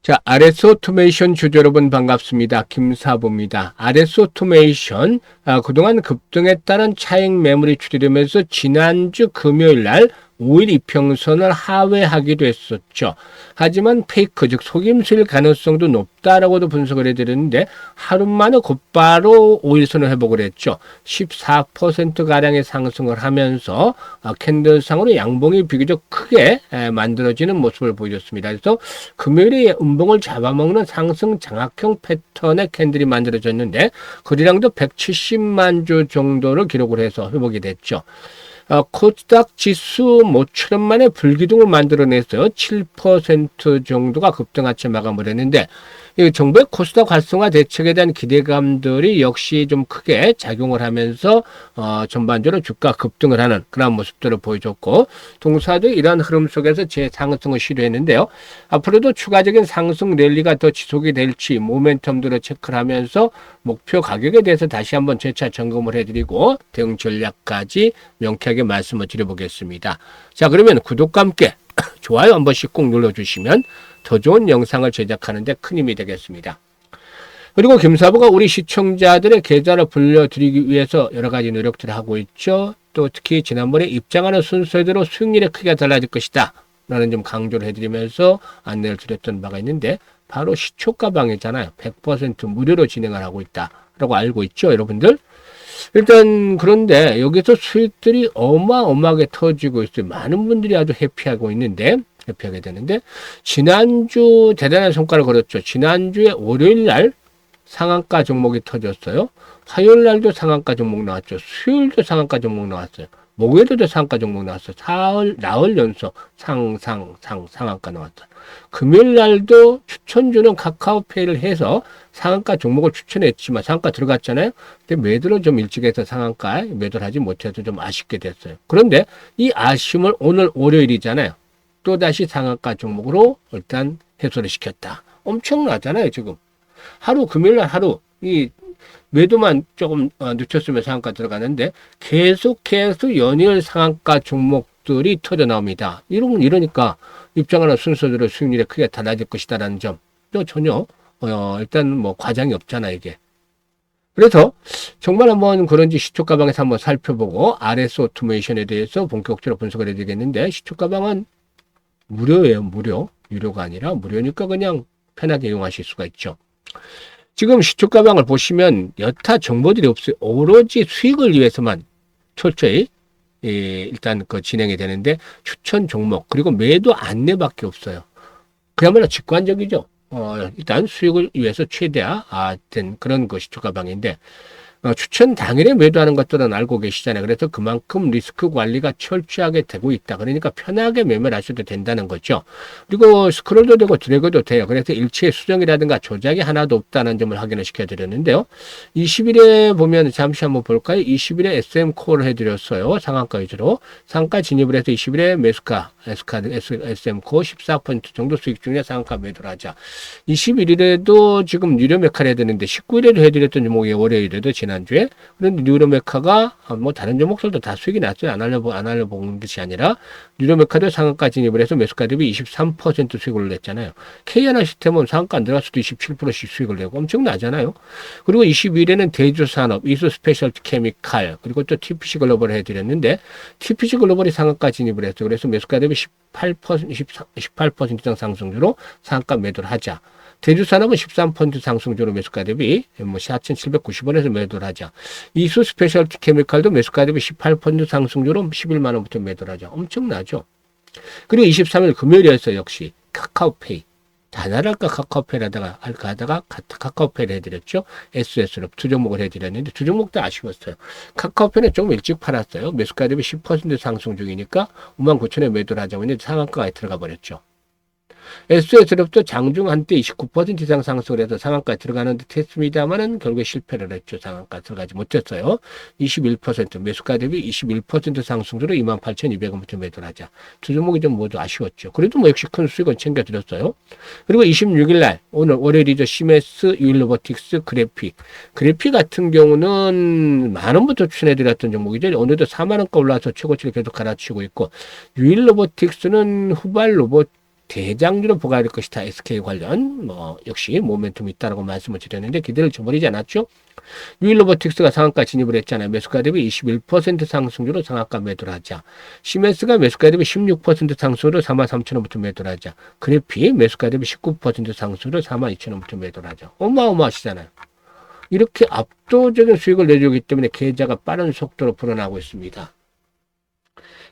자, RS 오토메이션 주주 여러분 반갑습니다. 김사부입니다. RS 오토메이션, 그동안 급등했다는 차익 매물이 추리되면서 지난주 금요일 날 5일 이평선을 하회하기도 했었죠. 하지만 페이크, 즉 속임수일 가능성도 높다라고도 분석을 해드렸는데 하루 만에 곧바로 5일선을 회복을 했죠. 14%가량의 상승을 하면서 캔들상으로 양봉이 비교적 크게 만들어지는 모습을 보여줬습니다. 그래서 금요일에 음봉을 잡아먹는 상승 장악형 패턴의 캔들이 만들어졌는데 거래량도 170만 주 정도를 기록을 해서 회복이 됐죠. 코스닥 지수 모처럼 만에 불기둥을 만들어냈어요. 7% 정도가 급등하체 마감을 했는데 정부의 코스닥 활성화 대책에 대한 기대감들이 역시 좀 크게 작용을 하면서 전반적으로 주가 급등을 하는 그런 모습들을 보여줬고 동사도 이러한 흐름 속에서 재상승을 시도했는데요. 앞으로도 추가적인 상승 랠리가 더 지속이 될지 모멘텀들을 체크를 하면서 목표 가격에 대해서 다시 한번 재차 점검을 해드리고 대응 전략까지 명쾌하게 말씀을 드려보겠습니다. 자, 그러면 구독과 함께 좋아요 한 번씩 꼭 눌러주시면 더 좋은 영상을 제작하는 데 큰 힘이 되겠습니다. 그리고 김사부가 우리 시청자들의 계좌를 불려드리기 위해서 여러 가지 노력들을 하고 있죠. 또 특히 지난번에 입장하는 순서대로 수익률이 크게 달라질 것이다 라는 좀 강조를 해드리면서 안내를 드렸던 바가 있는데 바로 시초가방이잖아요. 100% 무료로 진행을 하고 있다라고 알고 있죠, 여러분들. 일단 그런데 여기서 수익들이 어마어마하게 터지고 있어요. 많은 분들이 아주 해피하게 되는데 지난주 대단한 성과를 거뒀죠. 지난주에 월요일 날 상한가 종목이 터졌어요. 화요일 날도 상한가 종목 나왔죠. 수요일도 상한가 종목 나왔어요. 목요일에도 상한가 종목 나왔어요. 나흘 연속 상한가 나왔어요. 금요일 날도 추천주는 카카오페이를 해서 상한가 종목을 추천했지만 상한가 들어갔잖아요. 근데 매도를 좀 일찍 해서 상한가에 매도를 하지 못해서 좀 아쉽게 됐어요. 그런데 이 아쉬움을 오늘 월요일이잖아요. 또다시 상한가 종목으로 일단 해소를 시켰다. 엄청나잖아요, 지금. 금요일날 하루, 이 매도만 조금 늦췄으면 상한가 들어가는데 계속해서 연일 상한가 종목들이 터져 나옵니다. 이러니까 입장하는 순서대로 수익률이 크게 달라질 것이다라는 점. 또 전혀, 일단 뭐 과장이 없잖아, 이게. 그래서 정말 한번 그런지 시초가방에서 한번 살펴보고 RS 오토메이션에 대해서 본격적으로 분석을 해드리겠는데 시초가방은 무료예요, 무료. 유료가 아니라 무료니까 그냥 편하게 이용하실 수가 있죠. 지금 시초가방을 보시면 여타 정보들이 없어요. 오로지 수익을 위해서만 철저히 일단 진행이 되는데 추천 종목 그리고 매도 안내밖에 없어요. 그야말로 직관적이죠. 일단 수익을 위해서 최대화된 그런 시초가방인데 추천 당일에 매도하는 것들은 알고 계시잖아요. 그래서 그만큼 리스크 관리가 철저하게 되고 있다. 그러니까 편하게 매매를 하셔도 된다는 거죠. 그리고 스크롤도 되고 드래그도 돼요. 그래서 일체 수정이라든가 조작이 하나도 없다는 점을 확인을 시켜드렸는데요. 20일에 보면 잠시 한번 볼까요? 20일에 SM코어를 해드렸어요. 상한가 위주로. 상한가 진입을 해서 20일에 매수가, SM코어 14% 정도 수익 중에 상한가 매도를 하자. 21일에도 지금 유료 메카를 해드렸는데 19일에도 해드렸던 종목이 월요일에도 지난주에. 그런데 뉴로메카가 뭐 다른 종목들도 다 수익이 났어요. 안 알려본 것이 아니라 뉴로메카도 상한가 진입을 해서 매수가 대비 23% 수익을 냈잖아요. K하나 시스템은 상한가 안 들어갔어도 27%씩 수익을 내고 엄청나잖아요. 그리고 22일에는 대주산업, 이수 스페셜티 케미칼, 그리고 또 TPC 글로벌을 해드렸는데 TPC 글로벌이 상한가 진입을 했어요. 그래서 매수가 대비 18% 이상 상승주로 상한가 매도를 하자. 대주산업은 13% 상승주로 매수가 대비 4,790원에서 매도를 하자. 이수 스페셜티 케미칼도 매수가 대비 18% 상승주로 11만원부터 매도를 하자. 엄청나죠. 그리고 23일 금요일이었어요. 역시 카카오페이. 단할까 카카오페이라다가 할까 하다가 카카오페이를 해드렸죠. SS로 두 종목을 해드렸는데 두 종목 다 아쉬웠어요. 카카오페이는 조금 일찍 팔았어요. 매수가 대비 10% 상승 중이니까 59,000원에 매도를 하자고 했는데 상한가에 들어가 버렸죠. SS로부터 장중 한때 29% 이상 상승을 해서 상한가에 들어가는 듯 했습니다만은 결국에 실패를 했죠. 상한가 들어가지 못했어요. 21% 매수가 대비 21% 상승으로 28,200원부터 매도를 하자. 두 종목이 좀 모두 아쉬웠죠. 그래도 뭐 역시 큰 수익은 챙겨드렸어요. 그리고 26일 날 오늘 월요일이죠. 시메스, 유일로보틱스, 그래픽 같은 경우는 만원부터 추천해드렸던 종목이죠. 오늘도 4만원가 올라와서 최고치를 계속 갈아치우고 있고 유일로보틱스는 후발 로봇 대장주로 부과될 것이다. SK 관련 역시 모멘텀이 있다라고 말씀을 드렸는데 기대를 저버리지 않았죠. 유일로보틱스가 상한가 진입을 했잖아요. 매수가 대비 21% 상승률로 상한가 매도를 하자. 시메스가 매수가 대비 16% 상승으로 43,000원부터 매도를 하자. 그래피 매수가 대비 19% 상승으로 42,000원부터 매도를 하자. 어마어마하시잖아요. 이렇게 압도적인 수익을 내주기 때문에 계좌가 빠른 속도로 불어나고 있습니다.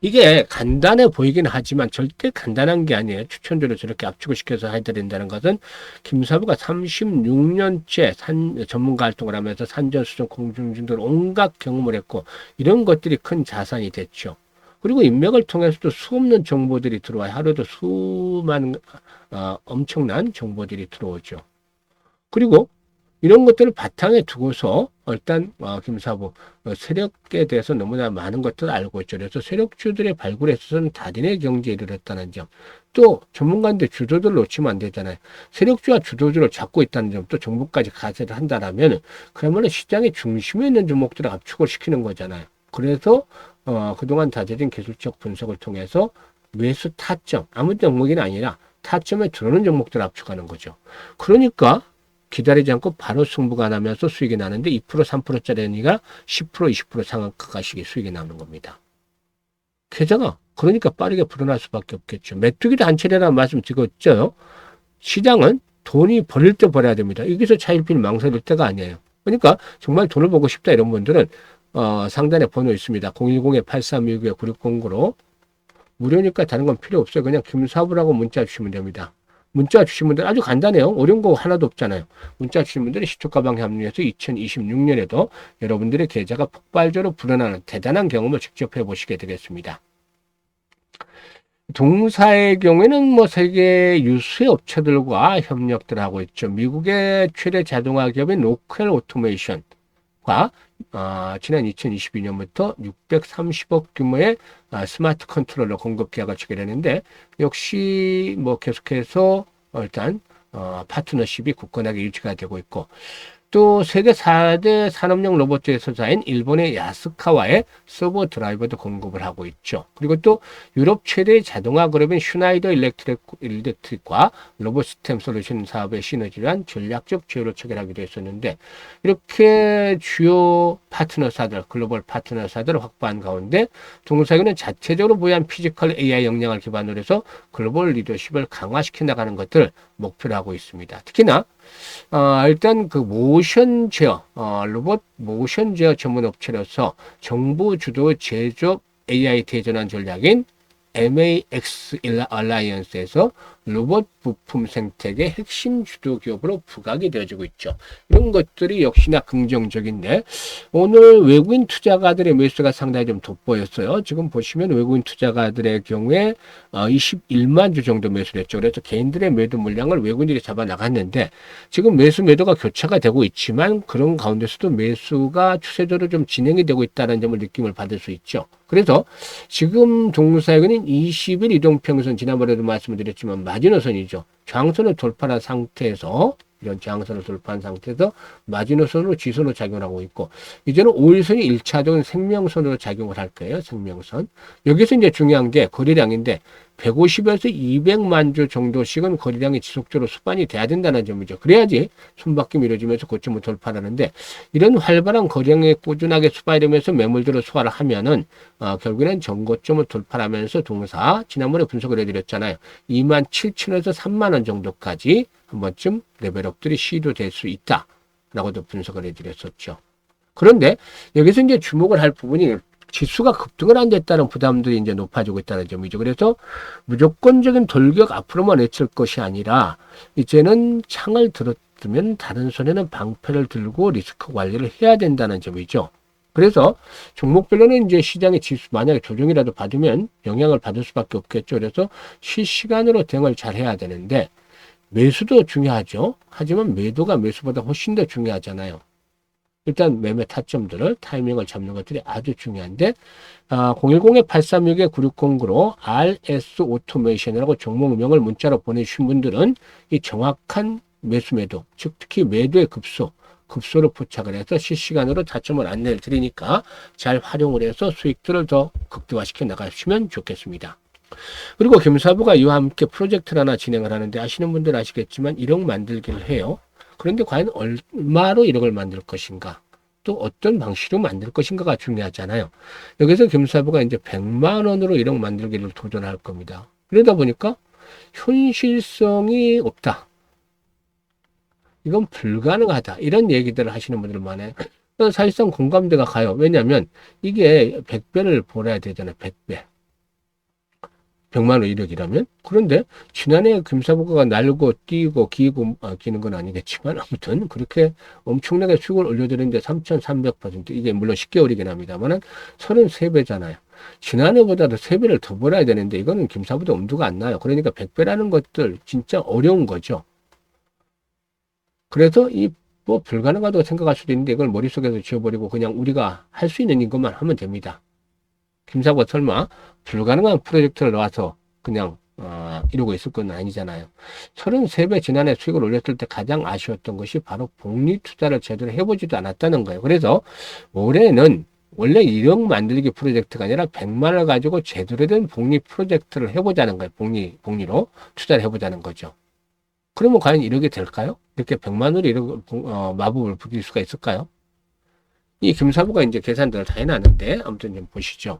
이게 간단해 보이긴 하지만 절대 간단한 게 아니에요. 추천주를 저렇게 압축을 시켜서 해야 된다는 것은 김사부가 36년째 전문가 활동을 하면서 산전, 수전, 공중진 등 온갖 경험을 했고 이런 것들이 큰 자산이 됐죠. 그리고 인맥을 통해서도 수없는 정보들이 들어와요. 하루에도 수만 엄청난 정보들이 들어오죠. 그리고 이런 것들을 바탕에 두고서 일단 김사부 세력에 대해서 너무나 많은 것들을 알고 있죠. 그래서 세력주들의 발굴에 있어서는 달인의 경지에 이르렀다는 점. 또 전문가인데 주도들을 놓치면 안 되잖아요. 세력주와 주도주를 잡고 있다는 점, 또 정보까지 가세를 한다라면 그야말로 시장의 중심에 있는 종목들을 압축을 시키는 거잖아요. 그래서 그동안 다져진 기술적 분석을 통해서 매수 타점, 아무 종목이 아니라 타점에 들어오는 종목들을 압축하는 거죠. 그러니까 기다리지 않고 바로 승부가 나면서 수익이 나는데 2%, 3%짜리 애니가 10%, 20% 상한가가씩 수익이 나오는 겁니다. 계좌가 그러니까 빠르게 불어날 수밖에 없겠죠. 메뚜기도 한 차례라는 말씀 드렸죠. 시장은 돈이 벌릴 때 벌어야 됩니다. 여기서 차일피일 망설일 때가 아니에요. 그러니까 정말 돈을 보고 싶다 이런 분들은 상단에 번호 있습니다. 010-8369-9609로 무료니까 다른 건 필요 없어요. 그냥 김사부라고 문자 주시면 됩니다. 문자 주신 분들 아주 간단해요. 어려운 거 하나도 없잖아요. 문자 주신 분들은 시초가방에 합류해서 2026년에도 여러분들의 계좌가 폭발적으로 불어나는 대단한 경험을 직접 해보시게 되겠습니다. 동사의 경우에는 세계 유수의 업체들과 협력들 하고 있죠. 미국의 최대 자동화 기업인 로컬 오토메이션과 지난 2022년부터 630억 규모의 스마트 컨트롤러 공급 계약을 체결했는데 역시 계속해서 일단 파트너십이 굳건하게 유지가 되고 있고 또 세계 4대 산업용 로봇 제조사인 일본의 야스카와의 서버 드라이버도 공급을 하고 있죠. 그리고 또 유럽 최대의 자동화 그룹인 슈나이더 일렉트릭과 로봇 시스템 솔루션 사업의 시너지를 한 전략적 제휴를 체결하기도 했었는데 이렇게 주요 파트너사들, 글로벌 파트너사들을 확보한 가운데 동사회는 자체적으로 부여한 피지컬 AI 역량을 기반으로 해서 글로벌 리더십을 강화시켜 나가는 것들을 목표로 하고 있습니다. 특히나 일단 그 모션 제어, 로봇 모션 제어 전문 업체로서 정부 주도 제조업 AI 대전환 전략인 MAX 알라이언스에서 로봇 부품 생태계 핵심 주도 기업으로 부각이 되어지고 있죠. 이런 것들이 역시나 긍정적인데 오늘 외국인 투자가들의 매수가 상당히 좀 돋보였어요. 지금 보시면 외국인 투자가들의 경우에 21만 주 정도 매수를 했죠. 그래서 개인들의 매도 물량을 외국인들이 잡아 나갔는데 지금 매도가 교차가 되고 있지만 그런 가운데서도 매수가 추세적으로 좀 진행이 되고 있다는 점을 느낌을 받을 수 있죠. 그래서 지금 동사에는 20일 이동평선 지난번에도 말씀을 드렸지만 마지노선이죠. 저항선을 돌파한 상태에서 이런 저항선을 돌파한 상태에서 마지노선으로 지선으로 작용을 하고 있고 이제는 5일선이 1차적인 생명선으로 작용을 할 거예요. 생명선. 여기서 이제 중요한 게 거래량인데 150에서 200만 주 정도씩은 거래량이 지속적으로 수반이 돼야 된다는 점이죠. 그래야지 손바뀜이 이루어지면서 고점을 돌파하는데 이런 활발한 거래량에 꾸준하게 수반되면서 매물들을 소화를 하면은 결국에는 전고점을 돌파하면서 동사 지난번에 분석을 해드렸잖아요. 27,000원에서 3만 원 정도까지 한 번쯤 레벨업들이 시도될 수 있다라고도 분석을 해드렸었죠. 그런데 여기서 이제 주목을 할 부분이 지수가 급등을 안 됐다는 부담들이 이제 높아지고 있다는 점이죠. 그래서 무조건적인 돌격 앞으로만 외칠 것이 아니라 이제는 창을 들었으면 다른 손에는 방패를 들고 리스크 관리를 해야 된다는 점이죠. 그래서 종목별로는 이제 시장의 지수 만약에 조정이라도 받으면 영향을 받을 수밖에 없겠죠. 그래서 실시간으로 대응을 잘 해야 되는데 매수도 중요하죠. 하지만 매도가 매수보다 훨씬 더 중요하잖아요. 일단 매매 타점들을 타이밍을 잡는 것들이 아주 중요한데 010-836-9609로 RS 오토메이션이라고 종목명을 문자로 보내주신 분들은 이 정확한 매도 즉 특히 매도의 급소를 포착을 해서 실시간으로 타점을 안내를 드리니까 잘 활용을 해서 수익들을 더 극대화시켜 나가시면 좋겠습니다. 그리고 김사부가 이와 함께 프로젝트를 하나 진행을 하는데 아시는 분들 아시겠지만 1억 만들기를 해요. 그런데 과연 얼마로 1억을 만들 것인가? 또 어떤 방식으로 만들 것인가가 중요하잖아요. 여기서 김사부가 이제 100만 원으로 1억 만들기를 도전할 겁니다. 그러다 보니까 현실성이 없다. 이건 불가능하다. 이런 얘기들을 하시는 분들 많아요. 사실상 공감대가 가요. 왜냐하면 이게 100배를 벌어야 되잖아요. 100배. 100만 원 이력이라면. 그런데 지난해 김사부가 날고 뛰고 기고 기는 건 아니겠지만 아무튼 그렇게 엄청나게 수익을 올려드렸는데 3,300%. 이게 물론 10개월이긴 합니다만 33배잖아요. 지난해보다도 3배를 더 벌어야 되는데 이거는 김사부도 엄두가 안 나요. 그러니까 100배라는 것들 진짜 어려운 거죠. 그래서 뭐 불가능하다고 생각할 수도 있는데 이걸 머릿속에서 지워버리고 그냥 우리가 할 수 있는 것만 하면 됩니다. 김사부가 설마 불가능한 프로젝트를 놔서 그냥 이러고 있을 건 아니잖아요. 33배 지난해 수익을 올렸을 때 가장 아쉬웠던 것이 바로 복리 투자를 제대로 해보지도 않았다는 거예요. 그래서 올해는 원래 1억 만들기 프로젝트가 아니라 100만 원을 가지고 제대로 된 복리 프로젝트를 해보자는 거예요. 복리로 투자를 해보자는 거죠. 그러면 과연 1억이 될까요? 이렇게 100만 원이 마법을 부릴 수가 있을까요? 이 김사부가 이제 계산들을 다 해놨는데 아무튼 좀 보시죠.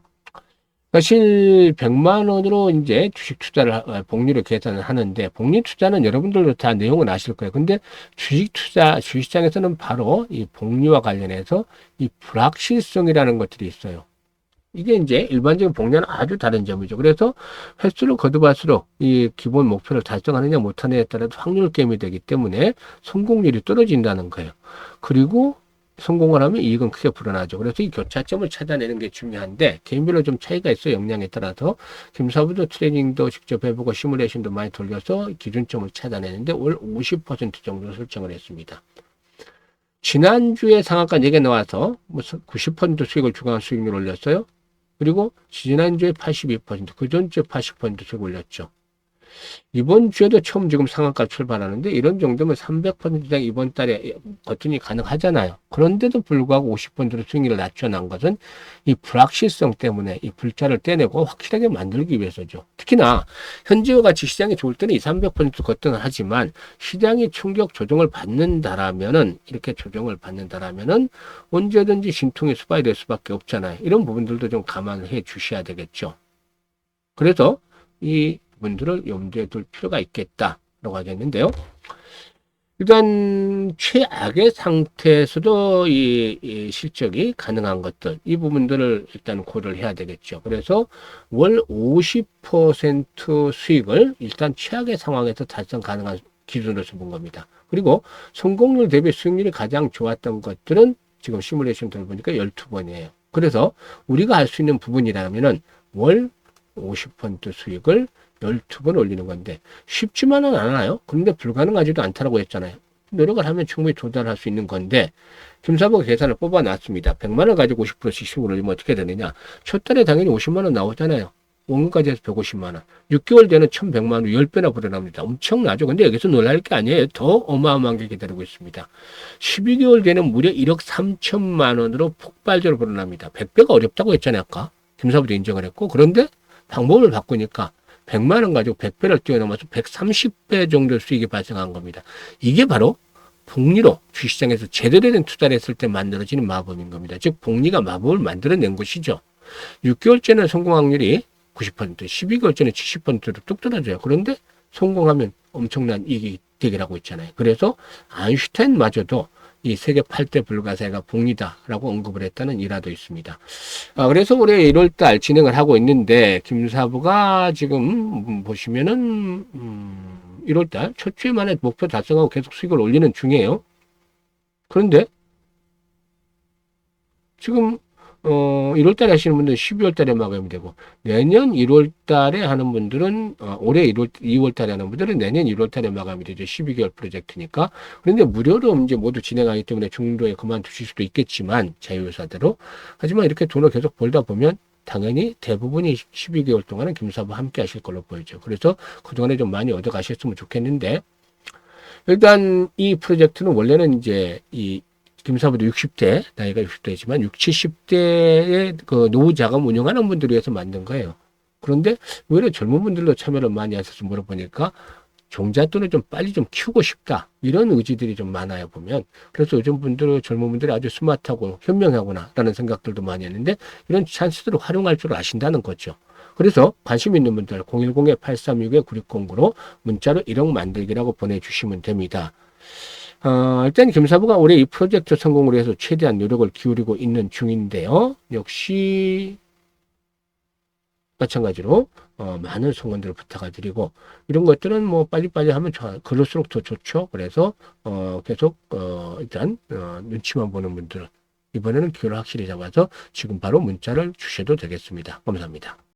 사실 100만 원으로 이제 주식 투자를 복리로 계산을 하는데 복리 투자는 여러분들도 다 내용은 아실 거예요. 근데 주식시장에서는 바로 이 복리와 관련해서 이 불확실성이라는 것들이 있어요. 이게 이제 일반적인 복리와는 아주 다른 점이죠. 그래서 횟수를 거듭할수록 이 기본 목표를 달성하느냐 못하느냐에 따라서 확률 게임이 되기 때문에 성공률이 떨어진다는 거예요. 그리고 성공을 하면 이익은 크게 불어나죠. 그래서 이 교차점을 찾아내는 게 중요한데 개인별로 좀 차이가 있어요. 역량에 따라서. 김사부도 트레이닝도 직접 해보고 시뮬레이션도 많이 돌려서 기준점을 찾아내는데 올 50% 정도 설정을 했습니다. 지난주에 상한가 4개 나와서 90% 수익을 주관한 수익률 올렸어요. 그리고 지난주에 82%, 그 전주에 80% 수익 올렸죠. 이번 주에도 처음 지금 상한가 출발하는데 이런 정도면 300% 이상 이번 달에 거뜬히 가능하잖아요. 그런데도 불구하고 50% 수익률을 낮춰놓은 것은 이 불확실성 때문에 이 불자를 떼내고 확실하게 만들기 위해서죠. 특히나 현재와 같이 시장이 좋을 때는 300% 거뜬을 하지만 시장이 충격 조정을 받는다라면은 이렇게 조정을 받는다라면은 언제든지 진통이 수반이 될 수밖에 없잖아요. 이런 부분들도 좀 감안해 주셔야 되겠죠. 그래서 이 분들을 염두에 둘 필요가 있겠다라고 하겠는데요. 일단 최악의 상태에서도 이 실적이 가능한 것들, 이 부분들을 일단 고려를 해야 되겠죠. 그래서 월 50% 수익을 일단 최악의 상황에서 달성 가능한 기준으로서 본 겁니다. 그리고 성공률 대비 수익률이 가장 좋았던 것들은 지금 시뮬레이션 들어보니까 12번이에요. 그래서 우리가 할 수 있는 부분이라면은 월 50% 수익을 12번 올리는 건데 쉽지만은 않아요. 그런데 불가능하지도 않다라고 했잖아요. 노력을 하면 충분히 도달할 수 있는 건데 김사부가 계산을 뽑아놨습니다. 100만 원 가지고 50%씩 수익을 올리면 어떻게 되느냐. 첫 달에 당연히 50만 원 나오잖아요. 원금까지 해서 150만 원. 6개월 되는 1100만 원 10배나 불어납니다. 엄청나죠. 근데 여기서 놀랄 게 아니에요. 더 어마어마한 게 기다리고 있습니다. 12개월 되는 무려 1억 3천만 원으로 폭발적으로 불어납니다. 100배가 어렵다고 했잖아요. 아까. 김사부도 인정을 했고. 그런데 방법을 바꾸니까 100만 원 가지고 100배를 뛰어넘어서 130배 정도 수익이 발생한 겁니다. 이게 바로 복리로 주식시장에서 제대로 된 투자를 했을 때 만들어지는 마법인 겁니다. 즉 복리가 마법을 만들어낸 것이죠. 6개월째는 성공 확률이 90%, 12개월째는 70%로 뚝 떨어져요. 그런데 성공하면 엄청난 이익이 되기라고 있잖아요. 그래서 아인슈타인마저도 이 세계 8대 불가사의가 복리다라고 언급을 했다는 일화도 있습니다. 그래서 올해 1월달 진행을 하고 있는데 김사부가 지금 보시면은 1월달 첫 주에 만에 목표 달성하고 계속 수익을 올리는 중이에요. 그런데 지금 1월달에 하시는 분들은 12월달에 마감이 되고 내년 1월달에 하는 분들은 올해 2월달에 하는 분들은 내년 1월달에 마감이 되죠. 12개월 프로젝트니까. 그런데 무료로 이제 모두 진행하기 때문에 중도에 그만두실 수도 있겠지만 자유회사대로. 하지만 이렇게 돈을 계속 벌다 보면 당연히 대부분이 12개월 동안은 김사부와 함께 하실 걸로 보이죠. 그래서 그동안에 좀 많이 얻어 가셨으면 좋겠는데 일단 이 프로젝트는 원래는 이제 이 김사부도 60대, 나이가 60대지만 60, 70대의 그 노후 자금 운영하는 분들을 위해서 만든 거예요. 그런데 오히려 젊은 분들도 참여를 많이 하셔서 물어보니까 종잣돈을 좀 빨리 좀 키우고 싶다. 이런 의지들이 좀 많아요, 보면. 그래서 요즘 분들, 젊은 분들이 아주 스마트하고 현명하구나, 라는 생각들도 많이 했는데, 이런 찬스들을 활용할 줄 아신다는 거죠. 그래서 관심 있는 분들, 010-836-9609로 문자로 1억 만들기라고 보내주시면 됩니다. 일단 김사부가 올해 이 프로젝트 성공을 위해서 최대한 노력을 기울이고 있는 중인데요. 역시 마찬가지로 많은 성원들을 부탁드리고 이런 것들은 뭐 빨리빨리 하면 그럴수록 더 좋죠. 그래서 계속 일단 눈치만 보는 분들 이번에는 기회를 확실히 잡아서 지금 바로 문자를 주셔도 되겠습니다. 감사합니다.